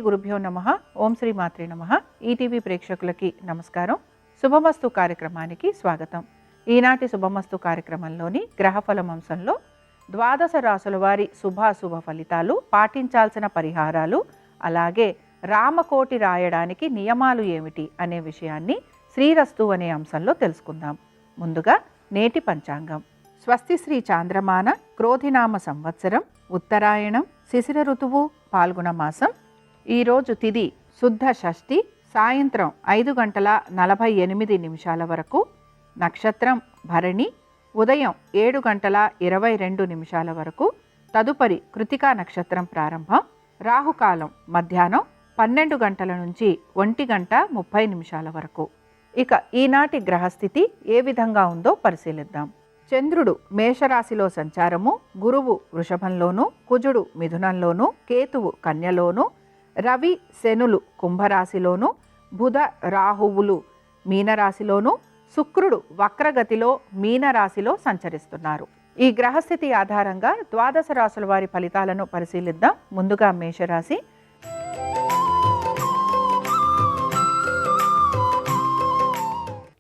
గురుభ్యో నమః. ఓం శ్రీ మాత్రే నమః. ఈటీవీ ప్రేక్షకులకి నమస్కారం. శుభమస్తు కార్యక్రమానికి స్వాగతం. ఈనాటి శుభమస్తు కార్యక్రమంలోని గ్రహఫలం అంశంలో ద్వాదశ రాసుల వారి శుభాశుభ ఫలితాలు, పాటించాల్సిన పరిహారాలు, అలాగే రామకోటి రాయడానికి నియమాలు ఏమిటి అనే విషయాన్ని శ్రీరస్తు అనే అంశంలో తెలుసుకుందాం. ముందుగా నేటి పంచాంగం. స్వస్తి శ్రీ చాంద్రమాన క్రోధినామ సంవత్సరం, ఉత్తరాయణం, శిశిర ఋతువు, పాల్గొన మాసం. ఈరోజు తిథి శుద్ధ షష్ఠి, సాయంత్రం 5:48 వరకు. నక్షత్రం భరణి, ఉదయం 7:22 వరకు. తదుపరి కృతికా నక్షత్రం ప్రారంభం. రాహుకాలం మధ్యాహ్నం 12 గంటల నుంచి 1:30 వరకు. ఇక ఈనాటి గ్రహస్థితి ఏ విధంగా ఉందో పరిశీలిద్దాం. చంద్రుడు మేషరాశిలో సంచారము, గురువు వృషభంలోను, కుజుడు మిథునంలోను, కేతువు కన్యలోను, రవి శనులు కుంభరాశిలోను, బుధ రాహువులు మీనరాశిలోను, శుక్రుడు వక్రగతిలో మీనరాశిలో సంచరిస్తున్నారు. ఈ గ్రహస్థితి ఆధారంగా ద్వాదశ రాశుల వారి ఫలితాలను పరిశీలిద్దాం. ముందుగా మేషరాశి.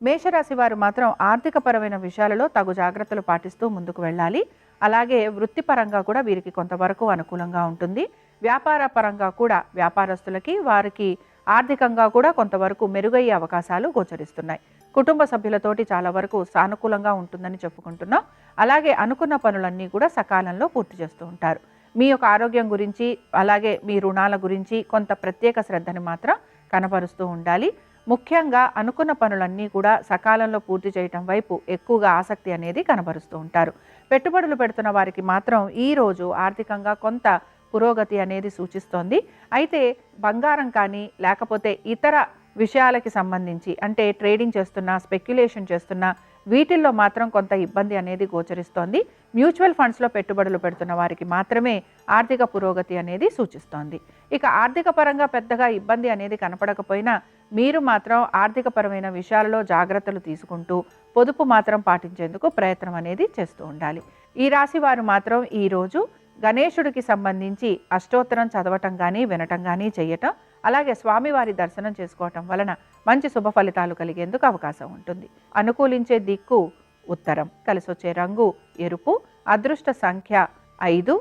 మేషరాశి వారు మాత్రం ఆర్థికపరమైన విషయాలలో తగు జాగ్రత్తలు పాటిస్తూ ముందుకు వెళ్ళాలి. అలాగే వృత్తిపరంగా కూడా వీరికి కొంతవరకు అనుకూలంగా ఉంటుంది. వ్యాపార పరంగా కూడా వ్యాపారస్తులకి వారికి ఆర్థికంగా కూడా కొంతవరకు మెరుగయ్యే అవకాశాలు గోచరిస్తున్నాయి. కుటుంబ సభ్యులతోటి చాలా వరకు సానుకూలంగా ఉంటుందని చెప్పుకుంటున్నాం. అలాగే అనుకున్న పనులన్నీ కూడా సకాలంలో పూర్తి చేస్తూ ఉంటారు. మీ యొక్క ఆరోగ్యం గురించి, అలాగే మీ రుణాల గురించి కొంత ప్రత్యేక శ్రద్ధని మాత్రం కనపరుస్తూ ఉండాలి. ముఖ్యంగా అనుకున్న పనులన్నీ కూడా సకాలంలో పూర్తి చేయటం వైపు ఎక్కువగా ఆసక్తి అనేది కనబరుస్తూ ఉంటారు. పెట్టుబడులు పెడుతున్న వారికి మాత్రం ఈరోజు ఆర్థికంగా కొంత పురోగతి అనేది సూచిస్తోంది. అయితే బంగారం కానీ లేకపోతే ఇతర విషయాలకి సంబంధించి, అంటే ట్రేడింగ్ చేస్తున్నా, స్పెక్యులేషన్ చేస్తున్నా, వీటిల్లో మాత్రం కొంత ఇబ్బంది అనేది గోచరిస్తోంది. మ్యూచువల్ ఫండ్స్లో పెట్టుబడులు పెడుతున్న వారికి మాత్రమే ఆర్థిక పురోగతి అనేది సూచిస్తోంది. ఇక ఆర్థిక పరంగా పెద్దగా ఇబ్బంది అనేది కనపడకపోయినా మీరు మాత్రం ఆర్థికపరమైన విషయాలలో జాగ్రత్తలు తీసుకుంటూ పొదుపు మాత్రం పాటించేందుకు ప్రయత్నం అనేది చేస్తూ ఉండాలి. ఈ రాశి వారు మాత్రం ఈరోజు గణేశుడికి సంబంధించి అష్టోత్తరం చదవటం కానీ వినటం కానీ చేయటం, అలాగే స్వామివారి దర్శనం చేసుకోవటం వలన మంచి శుభ ఫలితాలు కలిగేందుకు అవకాశం ఉంటుంది. అనుకూలించే దిక్కు ఉత్తరం. కలిసొచ్చే రంగు ఎరుపు. అదృష్ట సంఖ్య 5.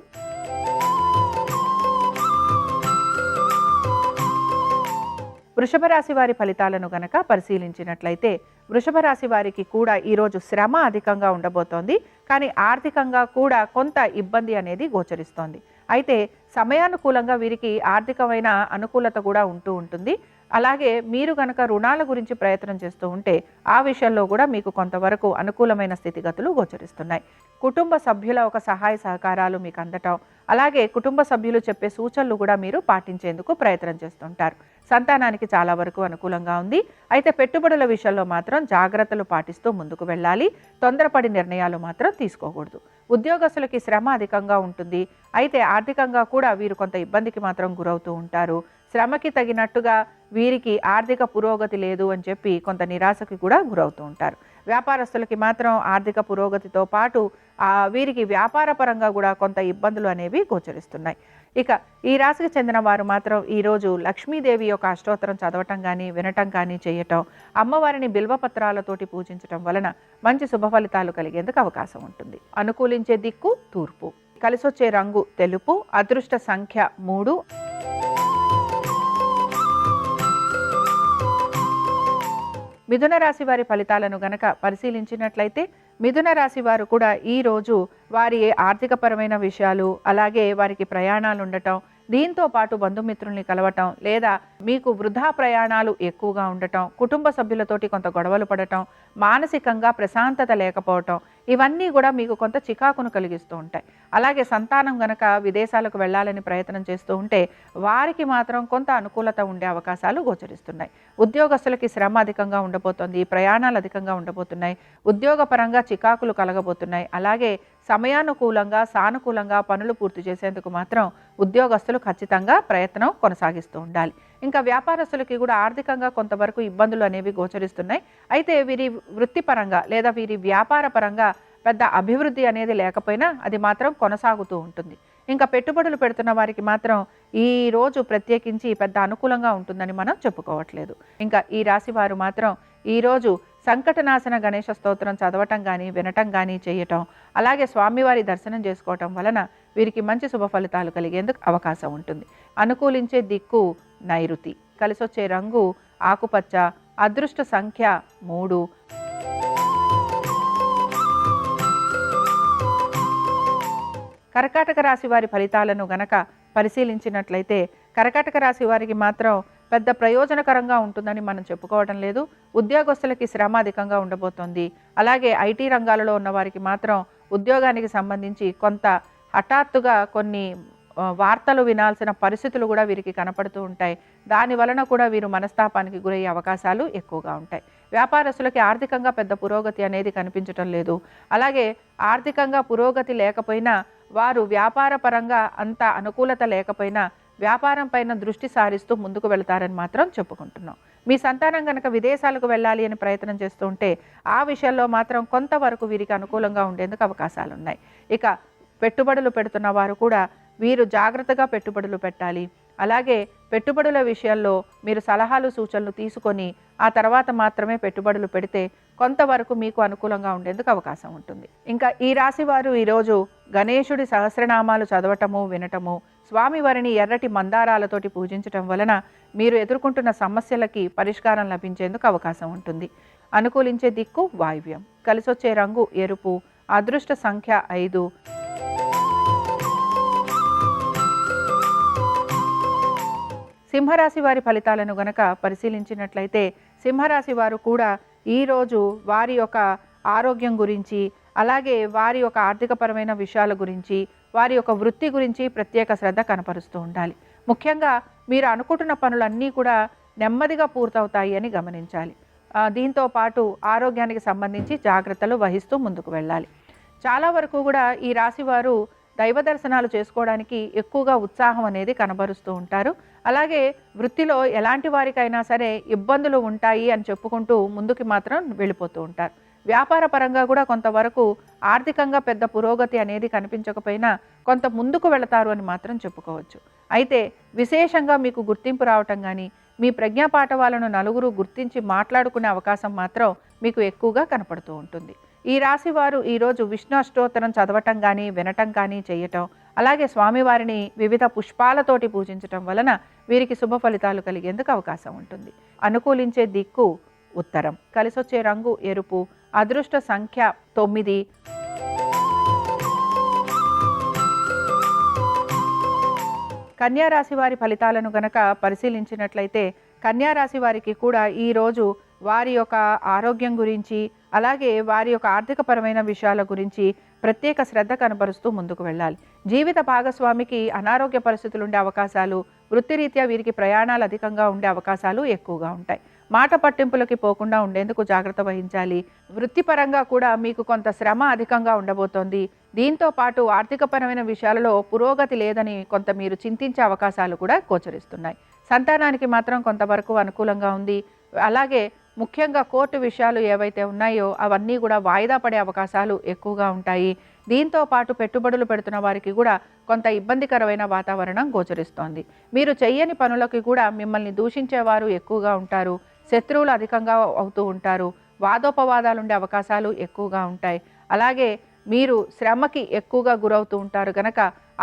వృషభ రాశి వారి ఫలితాలను గనక పరిశీలించినట్లయితే వృషభ రాశి వారికి కూడా ఈరోజు శ్రమ అధికంగా ఉండబోతోంది. కానీ ఆర్థికంగా కూడా కొంత ఇబ్బంది అనేది గోచరిస్తోంది. అయితే సమయానుకూలంగా వీరికి ఆర్థికమైన అనుకూలత కూడా ఉంటూ ఉంటుంది. అలాగే మీరు కనుక రుణాల గురించి ప్రయత్నం చేస్తూ ఉంటే ఆ విషయంలో కూడా మీకు కొంతవరకు అనుకూలమైన స్థితిగతులు గోచరిస్తున్నాయి. కుటుంబ సభ్యుల ఒక సహాయ సహకారాలు మీకు అందటం, అలాగే కుటుంబ సభ్యులు చెప్పే సూచనలు కూడా మీరు పాటించేందుకు ప్రయత్నం చేస్తుంటారు. సంతానానికి చాలా వరకు అనుకూలంగా ఉంది. అయితే పెట్టుబడుల విషయంలో మాత్రం జాగ్రత్తలు పాటిస్తూ ముందుకు వెళ్ళాలి. తొందరపడి నిర్ణయాలు మాత్రం తీసుకోకూడదు. ఉద్యోగస్తులకి శ్రమ అధికంగా ఉంటుంది. అయితే ఆర్థికంగా కూడా వీరు కొంత ఇబ్బందికి మాత్రం గురవుతూ ఉంటారు. శ్రమకి తగినట్టుగా వీరికి ఆర్థిక పురోగతి లేదు అని చెప్పి కొంత నిరాశకి కూడా గురవుతూ ఉంటారు. వ్యాపారస్తులకి మాత్రం ఆర్థిక పురోగతితో పాటు వీరికి వ్యాపార పరంగా కూడా కొంత ఇబ్బందులు అనేవి గోచరిస్తున్నాయి. ఇక ఈ రాశికి చెందిన వారు మాత్రం ఈరోజు లక్ష్మీదేవి యొక్క అష్టోత్తరం చదవటం కానీ వినటం కానీ చేయటం, అమ్మవారిని బిల్వపత్రాలతోటి పూజించటం వలన మంచి శుభ ఫలితాలు కలిగేందుకు అవకాశం ఉంటుంది. అనుకూలించే దిక్కు తూర్పు. కలిసొచ్చే రంగు తెలుపు. అదృష్ట సంఖ్య 3. మిథున రాశి వారి ఫలితాలను గనక పరిశీలించినట్లయితే మిథున రాశి వారు కూడా ఈరోజు వారి ఆర్థికపరమైన విషయాలు, అలాగే వారికి ప్రయాణాలు ఉండటం, దీంతో పాటు బంధుమిత్రుల్ని కలవటం, లేదా మీకు వృధా ప్రయాణాలు ఎక్కువగా ఉండటం, కుటుంబ సభ్యులతోటి కొంత గొడవలు పడటం, మానసికంగా ప్రశాంతత లేకపోవటం, ఇవన్నీ కూడా మీకు కొంత చికాకును కలిగిస్తూ ఉంటాయి. అలాగే సంతానం గనక విదేశాలకు వెళ్ళాలని ప్రయత్నం చేస్తూ ఉంటే వారికి మాత్రం కొంత అనుకూలత ఉండే అవకాశాలు గోచరిస్తున్నాయి. ఉద్యోగస్తులకి శ్రమ అధికంగా ఉండబోతోంది. ప్రయాణాలు అధికంగా ఉండబోతున్నాయి. ఉద్యోగపరంగా చికాకులు కలగబోతున్నాయి. అలాగే సమయానుకూలంగా సానుకూలంగా పనులు పూర్తి చేసేందుకు మాత్రం ఉద్యోగస్తులు ఖచ్చితంగా ప్రయత్నం కొనసాగిస్తూ ఉండాలి. ఇంకా వ్యాపారస్తులకి కూడా ఆర్థికంగా కొంతవరకు ఇబ్బందులు అనేవి గోచరిస్తున్నాయి. అయితే వీరి వృత్తిపరంగా లేదా వీరి వ్యాపార పరంగా పెద్ద అభివృద్ధి అనేది లేకపోయినా అది మాత్రం కొనసాగుతూ ఉంటుంది. ఇంకా పెట్టుబడులు పెడుతున్న వారికి మాత్రం ఈ రోజు ప్రత్యేకించి పెద్ద అనుకూలంగా ఉంటుందని మనం చెప్పుకోవట్లేదు. ఇంకా ఈ రాశి వారు మాత్రం ఈరోజు సంకటనాశన గణేష స్తోత్రం చదవటం కానీ వినటం కానీ చేయటం, అలాగే స్వామివారి దర్శనం చేసుకోవటం వలన వీరికి మంచి శుభ ఫలితాలు కలిగేందుకు అవకాశం ఉంటుంది. అనుకూలించే దిక్కు నైరుతి, కలిసొచ్చే రంగు ఆకుపచ్చ, అదృష్ట సంఖ్య 3. కర్కాటక రాశి వారి ఫలితాలను గనక పరిశీలించినట్లయితే కర్కాటక రాశి వారికి మాత్రం పెద్ద ప్రయోజనకరంగా ఉంటుందని మనం చెప్పుకోవడం లేదు. ఉద్యోగస్తులకి శ్రమ అధికంగా ఉండబోతోంది. అలాగే ఐటీ రంగాలలో ఉన్న వారికి మాత్రం ఉద్యోగానికి సంబంధించి కొంత హఠాత్తుగా కొన్ని వార్తలు వినాల్సిన పరిస్థితులు కూడా వీరికి కనపడుతూ ఉంటాయి. దాని వలన కూడా వీరు మనస్తాపానికి గురయ్యే అవకాశాలు ఎక్కువగా ఉంటాయి. వ్యాపారస్తులకి ఆర్థికంగా పెద్ద పురోగతి అనేది కనిపించటం లేదు. అలాగే ఆర్థికంగా పురోగతి లేకపోయినా వారు వ్యాపార పరంగా అంత అనుకూలత లేకపోయినా వ్యాపారం పైన దృష్టి సారిస్తూ ముందుకు వెళతారని మాత్రం చెప్పుకుంటున్నాం. మీ సంతానం కనుక విదేశాలకు వెళ్ళాలి అని ప్రయత్నం చేస్తూ ఉంటే ఆ విషయంలో మాత్రం కొంతవరకు వీరికి అనుకూలంగా ఉండేందుకు అవకాశాలు ఉన్నాయి. ఇక పెట్టుబడులు పెడుతున్న వారు కూడా వీరు జాగ్రత్తగా పెట్టుబడులు పెట్టాలి. అలాగే పెట్టుబడుల విషయంలో మీరు సలహాలు సూచనలు తీసుకొని ఆ తర్వాత మాత్రమే పెట్టుబడులు పెడితే కొంతవరకు మీకు అనుకూలంగా ఉండేందుకు అవకాశం ఉంటుంది. ఇంకా ఈ రాశి వారు ఈరోజు గణేశుడి సహస్రనామాలు చదవటము వినటము, స్వామివారిని ఎర్రటి మందారాలతోటి పూజించటం వలన మీరు ఎదుర్కొంటున్న సమస్యలకి పరిష్కారం లభించేందుకు అవకాశం ఉంటుంది. అనుకూలించే దిక్కు వాయువ్యం, కలిసొచ్చే రంగు ఎరుపు, అదృష్ట సంఖ్య 5. సింహరాశి వారి ఫలితాలను గనక పరిశీలించినట్లయితే సింహరాశి వారు కూడా ఈరోజు వారి యొక్క ఆరోగ్యం గురించి, అలాగే వారి యొక్క ఆర్థికపరమైన విషయాల గురించి, వారి యొక్క వృత్తి గురించి ప్రత్యేక శ్రద్ధ కనపరుస్తూ ఉండాలి. ముఖ్యంగా మీరు అనుకుంటున్న పనులన్నీ కూడా నెమ్మదిగా పూర్తవుతాయి అని గమనించాలి. దీంతో పాటు ఆరోగ్యానికి సంబంధించి జాగ్రత్తలు వహిస్తూ ముందుకు వెళ్ళాలి. చాలా వరకు కూడా ఈ రాశి వారు దైవ దర్శనాలు చేసుకోవడానికి ఎక్కువగా ఉత్సాహం అనేది కనబరుస్తూ ఉంటారు. అలాగే వృత్తిలో ఎలాంటి వారికైనా సరే ఇబ్బందులు ఉంటాయి అని చెప్పుకుంటూ ముందుకు మాత్రం వెళ్ళిపోతూ ఉంటారు. వ్యాపార పరంగా కూడా కొంతవరకు ఆర్థికంగా పెద్ద పురోగతి అనేది కనిపించకపోయినా కొంత ముందుకు వెళతారు అని మాత్రం చెప్పుకోవచ్చు. అయితే విశేషంగా మీకు గుర్తింపు రావటం కానీ, మీ ప్రజ్ఞాపాఠవాలను నలుగురు గుర్తించి మాట్లాడుకునే అవకాశం మాత్రం మీకు ఎక్కువగా కనపడుతూ ఉంటుంది. ఈ రాశి వారు ఈరోజు విష్ణు అష్టోత్తరం చదవటం కానీ వినటం కానీ చేయటం, అలాగే స్వామివారిని వివిధ పుష్పాలతోటి పూజించటం వలన వీరికి శుభ ఫలితాలు కలిగేందుకు అవకాశం ఉంటుంది. అనుకూలించే దిక్కు ఉత్తరం, కలిసొచ్చే రంగు ఎరుపు, అదృష్ట సంఖ్య 9. కన్యారాశి వారి ఫలితాలను గనక పరిశీలించినట్లయితే కన్యారాశి వారికి కూడా ఈరోజు వారి యొక్క ఆరోగ్యం గురించి, అలాగే వారి యొక్క ఆర్థికపరమైన విషయాల గురించి ప్రత్యేక శ్రద్ధ కనబరుస్తూ ముందుకు వెళ్ళాలి. జీవిత భాగస్వామికి అనారోగ్య పరిస్థితులు ఉండే అవకాశాలు, వృత్తిరీత్యా వీరికి ప్రయాణాలు అధికంగా ఉండే అవకాశాలు ఎక్కువగా ఉంటాయి. మాట పట్టింపులకి పోకుండా ఉండేందుకు జాగ్రత్త వహించాలి. వృత్తిపరంగా కూడా మీకు కొంత శ్రమ అధికంగా ఉండబోతోంది. దీంతో పాటు ఆర్థికపరమైన విషయాలలో పురోగతి లేదని కొంత మీరు చింతించే అవకాశాలు కూడా గోచరిస్తున్నాయి. సంతానానికి మాత్రం కొంతవరకు అనుకూలంగా ఉంది. అలాగే ముఖ్యంగా కోర్టు విషయాలు ఏవైతే ఉన్నాయో అవన్నీ కూడా వాయిదా పడే అవకాశాలు ఎక్కువగా ఉంటాయి. దీంతో పాటు పెట్టుబడులు పెడుతున్న వారికి కూడా కొంత ఇబ్బందికరమైన వాతావరణం గోచరిస్తోంది. మీరు చెయ్యని పనులకి కూడా మిమ్మల్ని దూషించేవారు ఎక్కువగా ఉంటారు. శత్రువులు అధికంగా అవుతూ ఉంటారు. వాదోపవాదాలు ఉండే అవకాశాలు ఎక్కువగా ఉంటాయి. అలాగే మీరు శ్రమకి ఎక్కువగా గురవుతూ ఉంటారు కనుక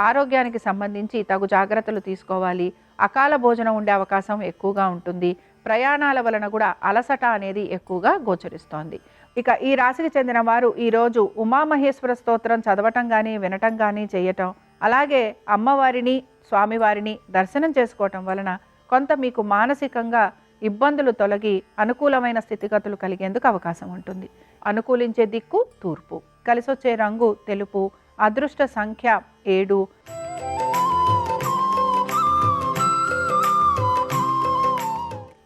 ఆరోగ్యానికి సంబంధించి తగు జాగ్రత్తలు తీసుకోవాలి. అకాల భోజనం ఉండే అవకాశం ఎక్కువగా ఉంటుంది. ప్రయాణాల వలన కూడా అలసట అనేది ఎక్కువగా గోచరిస్తోంది. ఇక ఈ రాశికి చెందిన వారు ఈరోజు ఉమామహేశ్వర స్తోత్రం చదవటం కానీ వినటం కానీ చేయటం, అలాగే అమ్మవారిని స్వామివారిని దర్శనం చేసుకోవటం వలన కొంత మీకు మానసికంగా ఇబ్బందులు తొలగి అనుకూలమైన స్థితిగతులు కలిగేందుకు అవకాశం ఉంటుంది. అనుకూలించే దిక్కు తూర్పు, కలిసొచ్చే రంగు తెలుపు, అదృష్ట సంఖ్య 7.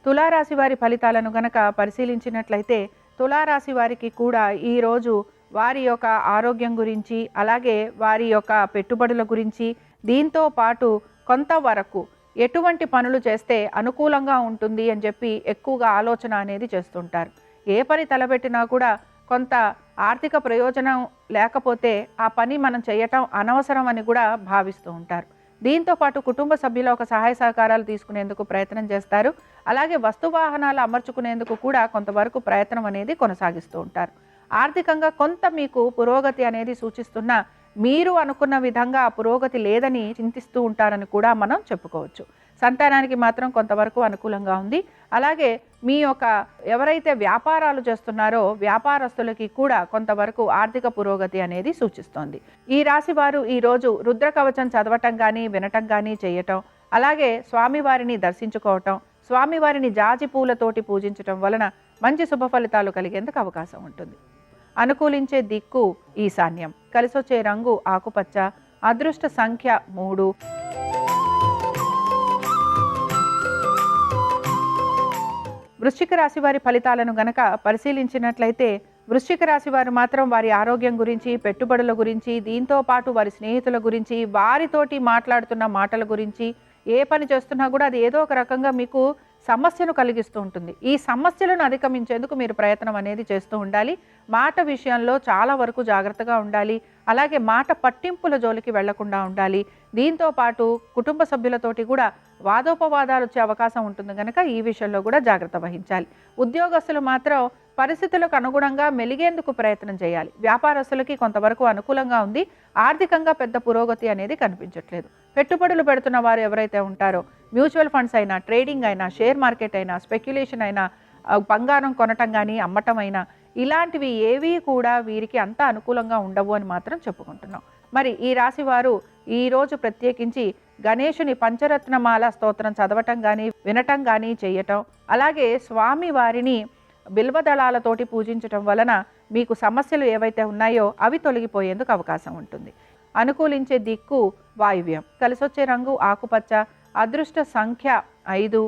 తులారాశి వారి ఫలితాలను గనక పరిశీలించినట్లయితే తులారాశి వారికి కూడా ఈరోజు వారి యొక్క ఆరోగ్యం గురించి, అలాగే వారి యొక్క పెట్టుబడుల గురించి, దీంతో పాటు కొంతవరకు ఎటువంటి పనులు చేస్తే అనుకూలంగా ఉంటుంది అని చెప్పి ఎక్కువగా ఆలోచన అనేది చేస్తుంటారు. ఏ పని తలపెట్టినా కూడా కొంత ఆర్థిక ప్రయోజనం లేకపోతే ఆ పని మనం చేయటం అనవసరం అని కూడా భావిస్తూ ఉంటారు. దీంతో పాటు కుటుంబ సభ్యుల ఒక సహాయ సహకారాలు తీసుకునేందుకు ప్రయత్నం చేస్తారు. అలాగే వస్తువాహనాలు అమర్చుకునేందుకు కూడా కొంతవరకు ప్రయత్నం అనేది కొనసాగిస్తూ ఉంటారు. ఆర్థికంగా కొంత మీకు పురోగతి అనేది సూచిస్తున్నా మీరు అనుకున్న విధంగా ఆ పురోగతి లేదని చింతిస్తూ ఉంటారని కూడా మనం చెప్పుకోవచ్చు. సంతానానికి మాత్రం కొంతవరకు అనుకూలంగా ఉంది. అలాగే మీ యొక్క ఎవరైతే వ్యాపారాలు చేస్తున్నారో వ్యాపారస్తులకి కూడా కొంతవరకు ఆర్థిక పురోగతి అనేది సూచిస్తోంది. ఈ రాశి వారు ఈరోజు రుద్ర కవచం చదవటం కానీ వినటం కానీ చేయటం, అలాగే స్వామివారిని దర్శించుకోవటం, స్వామివారిని జాజి పూలతోటి పూజించటం వలన మంచి శుభ ఫలితాలు కలిగేందుకు అవకాశం ఉంటుంది. అనుకూలించే దిక్కు ఈశాన్యం, కలిసొచ్చే రంగు ఆకుపచ్చ, అదృష్ట సంఖ్య 3. వృశ్చిక రాశి వారి ఫలితాలను గనక పరిశీలించినట్లయితే వృశ్చిక రాశి వారు మాత్రం వారి ఆరోగ్యం గురించి, పెట్టుబడుల గురించి, దీంతో పాటు వారి స్నేహితుల గురించి, వారితోటి మాట్లాడుతున్న మాటల గురించి, ఏ పని చేస్తున్నా కూడా అది ఏదో ఒక రకంగా మీకు సమస్యను కలిగిస్తూ ఉంటుంది. ఈ సమస్యలను అధిగమించేందుకు మీరు ప్రయత్నం అనేది చేస్తూ ఉండాలి. మాట విషయంలో చాలా వరకు జాగ్రత్తగా ఉండాలి. అలాగే మాట పట్టింపుల జోలికి వెళ్లకుండా ఉండాలి. దీంతో పాటు కుటుంబ సభ్యులతోటి కూడా వాదోపవాదాలు వచ్చే అవకాశం ఉంటుంది కనుక ఈ విషయంలో కూడా జాగ్రత్త వహించాలి. ఉద్యోగస్తులు మాత్రం పరిస్థితులకు అనుగుణంగా మెలిగేందుకు ప్రయత్నం చేయాలి. వ్యాపారస్తులకి కొంతవరకు అనుకూలంగా ఉంది. ఆర్థికంగా పెద్ద పురోగతి అనేది కనిపించట్లేదు. పెట్టుబడులు పెడుతున్న వారు ఎవరైతే ఉంటారో మ్యూచువల్ ఫండ్స్ అయినా, ట్రేడింగ్ అయినా, షేర్ మార్కెట్ అయినా, స్పెక్యులేషన్ అయినా, బంగారం కొనటం కానీ అమ్మటం అయినా, ఇలాంటివి ఏవి కూడా వీరికి అంత అనుకూలంగా ఉండవు అని మాత్రం చెప్పుకుంటున్నాం. మరి ఈ రాశి వారు ఈరోజు ప్రత్యేకించి గణేశుని పంచరత్నమాల స్తోత్రం చదవటం కానీ వినటం కానీ చేయటం, అలాగే స్వామి వారిని బిల్వదళాలతోటి పూజించటం వలన మీకు సమస్యలు ఏవైతే ఉన్నాయో అవి తొలగిపోయేందుకు అవకాశం ఉంటుంది. అనుకూలించే దిక్కు వాయువ్యం, కలిసొచ్చే రంగు ఆకుపచ్చ, అదృష్ట సంఖ్య 5.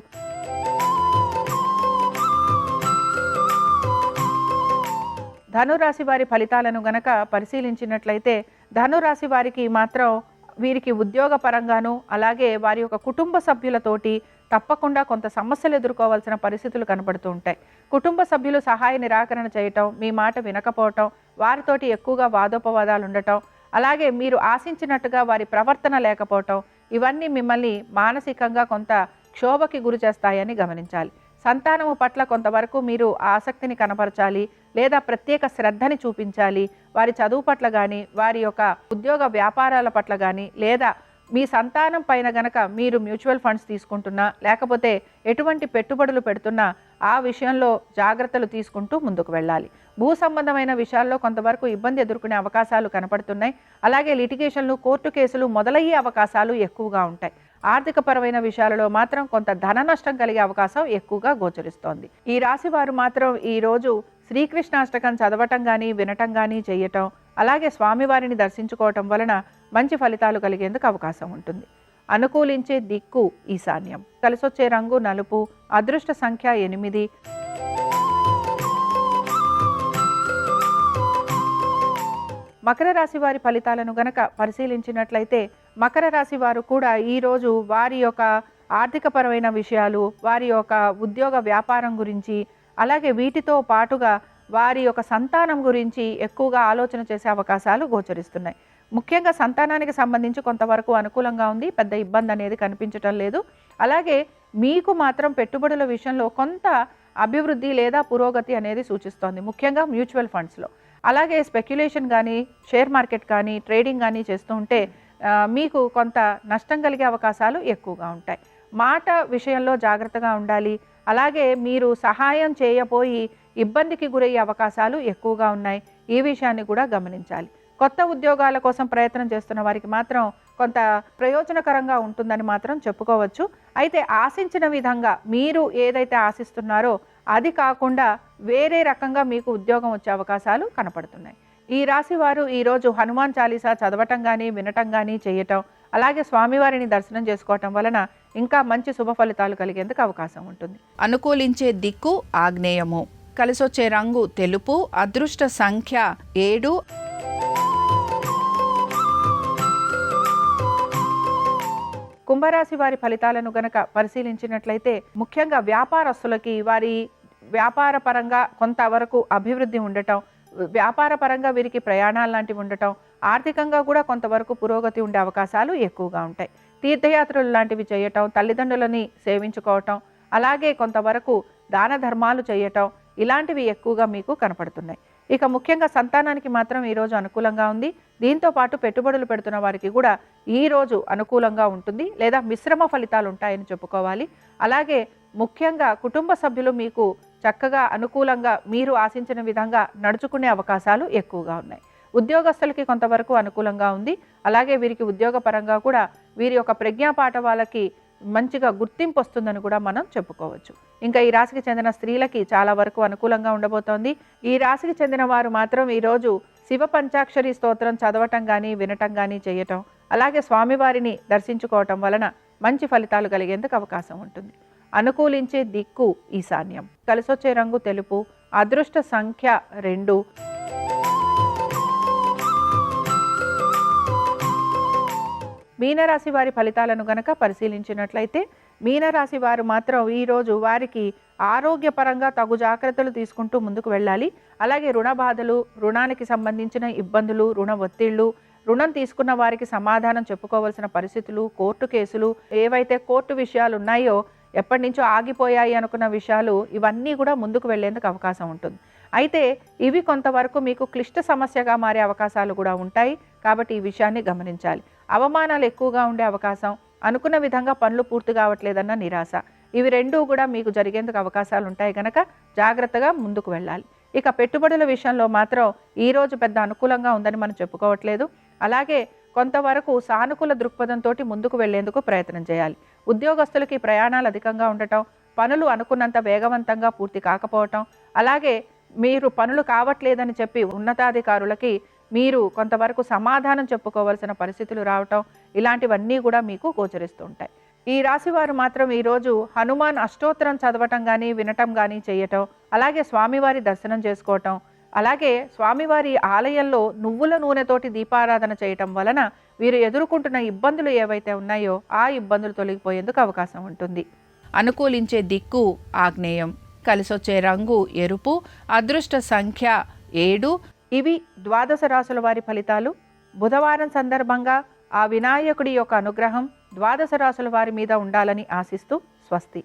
ధనురాశి వారి ఫలితాలను గనక పరిశీలించినట్లయితే ధనురాశి వారికి మాత్రం వీరికి ఉద్యోగ పరంగాను, అలాగే వారి యొక్క కుటుంబ సభ్యులతోటి తప్పకుండా కొంత సమస్యలు ఎదుర్కోవాల్సిన పరిస్థితులు కనబడుతూ ఉంటాయి. కుటుంబ సభ్యులు సహాయ నిరాకరణ చేయటం, మీ మాట వినకపోవటం, వారితోటి ఎక్కువగా వాదోపవాదాలు ఉండటం, అలాగే మీరు ఆశించినట్టుగా వారి ప్రవర్తన లేకపోవటం, ఇవన్నీ మిమ్మల్ని మానసికంగా కొంత క్షోభకి గురి చేస్తాయని గమనించాలి. సంతానము పట్ల కొంతవరకు మీరు ఆసక్తిని కనపరచాలి, లేదా ప్రత్యేక శ్రద్ధని చూపించాలి. వారి చదువు పట్ల కానీ, వారి యొక్క ఉద్యోగ వ్యాపారాల పట్ల కానీ, లేదా మీ సంతానం పైన గనక మీరు మ్యూచువల్ ఫండ్స్ తీసుకుంటున్నా, లేకపోతే ఎటువంటి పెట్టుబడులు పెడుతున్నా ఆ విషయంలో జాగ్రత్తలు తీసుకుంటూ ముందుకు వెళ్ళాలి. భూ సంబంధమైన విషయాల్లో కొంతవరకు ఇబ్బంది ఎదుర్కొనే అవకాశాలు కనపడుతున్నాయి. అలాగే లిటిగేషన్లు, కోర్టు కేసులు మొదలయ్యే అవకాశాలు ఎక్కువగా ఉంటాయి. ఆర్థిక పరమైన విషయాలలో మాత్రం కొంత ధన నష్టం కలిగే అవకాశం ఎక్కువగా గోచరిస్తోంది. ఈ రాశి వారు మాత్రం ఈరోజు శ్రీకృష్ణాష్టకం చదవటం కానీ వినటం కానీ చేయటం, అలాగే స్వామివారిని దర్శించుకోవటం వలన మంచి ఫలితాలు కలిగేందుకు అవకాశం ఉంటుంది. అనుకూలించే దిక్కు ఈశాన్యం, కలిసొచ్చే రంగు నలుపు, అదృష్ట సంఖ్య 8. మకర రాశి వారి ఫలితాలను గనక పరిశీలించినట్లయితే మకర రాశి వారు కూడా ఈరోజు వారి యొక్క ఆర్థికపరమైన విషయాలు, వారి యొక్క ఉద్యోగ వ్యాపారం గురించి, అలాగే వీటితో పాటుగా వారి యొక్క సంతానం గురించి ఎక్కువగా ఆలోచన చేసే అవకాశాలు గోచరిస్తున్నాయి. ముఖ్యంగా సంతానానికి సంబంధించి కొంతవరకు అనుకూలంగా ఉంది. పెద్ద ఇబ్బంది అనేది కనిపించటం లేదు. అలాగే మీకు మాత్రం పెట్టుబడుల విషయంలో కొంత అభివృద్ధి లేదా పురోగతి అనేది సూచిస్తోంది, ముఖ్యంగా మ్యూచువల్ ఫండ్స్లో. అలాగే స్పెక్యులేషన్ కానీ, షేర్ మార్కెట్ కానీ, ట్రేడింగ్ కానీ చేస్తూ ఉంటే మీకు కొంత నష్టం కలిగే అవకాశాలు ఎక్కువగా ఉంటాయి. మాట విషయంలో జాగ్రత్తగా ఉండాలి. అలాగే మీరు సహాయం చేయబోయి ఇబ్బందికి గురయ్యే అవకాశాలు ఎక్కువగా ఉన్నాయి. ఈ విషయాన్ని కూడా గమనించాలి. కొత్త ఉద్యోగాల కోసం ప్రయత్నం చేస్తున్న వారికి మాత్రం కొంత ప్రయోజనకరంగా ఉంటుందని మాత్రం చెప్పుకోవచ్చు. అయితే ఆశించిన విధంగా మీరు ఏదైతే ఆశిస్తున్నారో అది కాకుండా వేరే రకంగా మీకు ఉద్యోగం వచ్చే అవకాశాలు కనపడుతున్నాయి. ఈ రాశి వారు ఈరోజు హనుమాన్ చాలీసా చదవటం కానీ వినటం కానీ చేయటం, అలాగే స్వామివారిని దర్శనం చేసుకోవటం వలన ఇంకా మంచి శుభ ఫలితాలు కలిగేందుకు అవకాశం ఉంటుంది. అనుకూలించే దిక్కు ఆగ్నేయము, కలిసొచ్చే రంగు తెలుపు, అదృష్ట సంఖ్య 7. కుంభరాశి వారి ఫలితాలను గనక పరిశీలించినట్లయితే ముఖ్యంగా వ్యాపారస్తులకి వారి వ్యాపార పరంగా కొంతవరకు అభివృద్ధి ఉండటం, వ్యాపార పరంగా వీరికి ప్రయాణాలు లాంటివి ఉండటం, ఆర్థికంగా కూడా కొంతవరకు పురోగతి ఉండే అవకాశాలు ఎక్కువగా ఉంటాయి. తీర్థయాత్రలు లాంటివి చేయటం, తల్లిదండ్రులని సేవించుకోవటం, అలాగే కొంతవరకు దాన ధర్మాలు చేయటం, ఇలాంటివి ఎక్కువగా మీకు కనపడుతున్నాయి. ఇక ముఖ్యంగా సంతానానికి మాత్రం ఈరోజు అనుకూలంగా ఉంది. దీంతో పాటు పెట్టుబడులు పెడుతున్న వారికి కూడా ఈరోజు అనుకూలంగా ఉంటుంది, లేదా మిశ్రమ ఫలితాలు ఉంటాయని చెప్పుకోవాలి. అలాగే ముఖ్యంగా కుటుంబ సభ్యులు మీకు చక్కగా అనుకూలంగా మీరు ఆశించిన విధంగా నడుచుకునే అవకాశాలు ఎక్కువగా ఉన్నాయి. ఉద్యోగస్తులకి కొంతవరకు అనుకూలంగా ఉంది. అలాగే వీరికి ఉద్యోగపరంగా కూడా వీరి యొక్క ప్రజ్ఞాపాఠ వాళ్ళకి మంచిగా గుర్తింపు వస్తుందని కూడా మనం చెప్పుకోవచ్చు. ఇంకా ఈ రాశికి చెందిన స్త్రీలకి చాలా వరకు అనుకూలంగా ఉండబోతోంది. ఈ రాశికి చెందిన వారు మాత్రం ఈరోజు శివ పంచాక్షరి స్తోత్రం చదవటం కానీ వినటం కానీ చేయటం, అలాగే స్వామివారిని దర్శించుకోవటం వలన మంచి ఫలితాలు కలిగేందుకు అవకాశం ఉంటుంది. అనుకూలించే దిక్కు ఈశాన్యం. కలిసొచ్చే రంగు తెలుపు. అదృష్ట సంఖ్య 2. మీనరాశి వారి ఫలితాలను గనక పరిశీలించినట్లయితే మీనరాశి వారు మాత్రం ఈరోజు వారికి ఆరోగ్యపరంగా తగు జాగ్రత్తలు తీసుకుంటూ ముందుకు వెళ్ళాలి. అలాగే రుణ బాధలు, రుణానికి సంబంధించిన ఇబ్బందులు, రుణ ఒత్తిళ్లు, రుణం తీసుకున్న వారికి సమాధానం చెప్పుకోవాల్సిన పరిస్థితులు, కోర్టు కేసులు, ఏవైతే కోర్టు విషయాలు ఉన్నాయో ఎప్పటి నుంచో ఆగిపోయాయి అనుకున్న విషయాలు, ఇవన్నీ కూడా ముందుకు వెళ్లేందుకు అవకాశం ఉంటుంది. అయితే ఇవి కొంతవరకు మీకు క్లిష్ట సమస్యగా మారే అవకాశాలు కూడా ఉంటాయి. కాబట్టి ఈ విషయాన్ని గమనించాలి. అవమానాలు ఎక్కువగా ఉండే అవకాశం, అనుకున్న విధంగా పనులు పూర్తి కావట్లేదన్న నిరాశ, ఇవి రెండూ కూడా మీకు జరిగేందుకు అవకాశాలు ఉంటాయి కనుక జాగ్రత్తగా ముందుకు వెళ్ళాలి. ఇక పెట్టుబడుల విషయంలో మాత్రం ఈరోజు పెద్ద అనుకూలంగా ఉందని మనం చెప్పుకోవట్లేదు. అలాగే కొంతవరకు సానుకూల దృక్పథంతో ముందుకు వెళ్లేందుకు ప్రయత్నం చేయాలి. ఉద్యోగస్తులకి ప్రయాణాలు అధికంగా ఉండటం, పనులు అనుకున్నంత వేగవంతంగా పూర్తి కాకపోవటం, అలాగే మీరు పనులు కావట్లేదని చెప్పి ఉన్నతాధికారులకి మీరు కొంతవరకు సమాధానం చెప్పుకోవాల్సిన పరిస్థితులు రావటం, ఇలాంటివన్నీ కూడా మీకు గోచరిస్తూ ఉంటాయి. ఈ రాశి వారు మాత్రం ఈరోజు హనుమాన్ అష్టోత్తరం చదవటం కానీ వినటం కానీ చేయటం, అలాగే స్వామివారి దర్శనం చేసుకోవటం, అలాగే స్వామివారి ఆలయంలో నువ్వుల నూనెతోటి దీపారాధన చేయటం వలన వీరు ఎదుర్కొంటున్న ఇబ్బందులు ఏవైతే ఉన్నాయో ఆ ఇబ్బందులు తొలగిపోయేందుకు అవకాశం ఉంటుంది. అనుకూలించే దిక్కు ఆగ్నేయం. కలిసొచ్చే రంగు ఎరుపు. అదృష్ట సంఖ్య 7. ఇవి ద్వాదశ రాశుల వారి ఫలితాలు. బుధవారం సందర్భంగా ఆ వినాయకుడి యొక్క అనుగ్రహం ద్వాదశ రాశుల వారి మీద ఉండాలని ఆశిస్తూ స్వస్తి.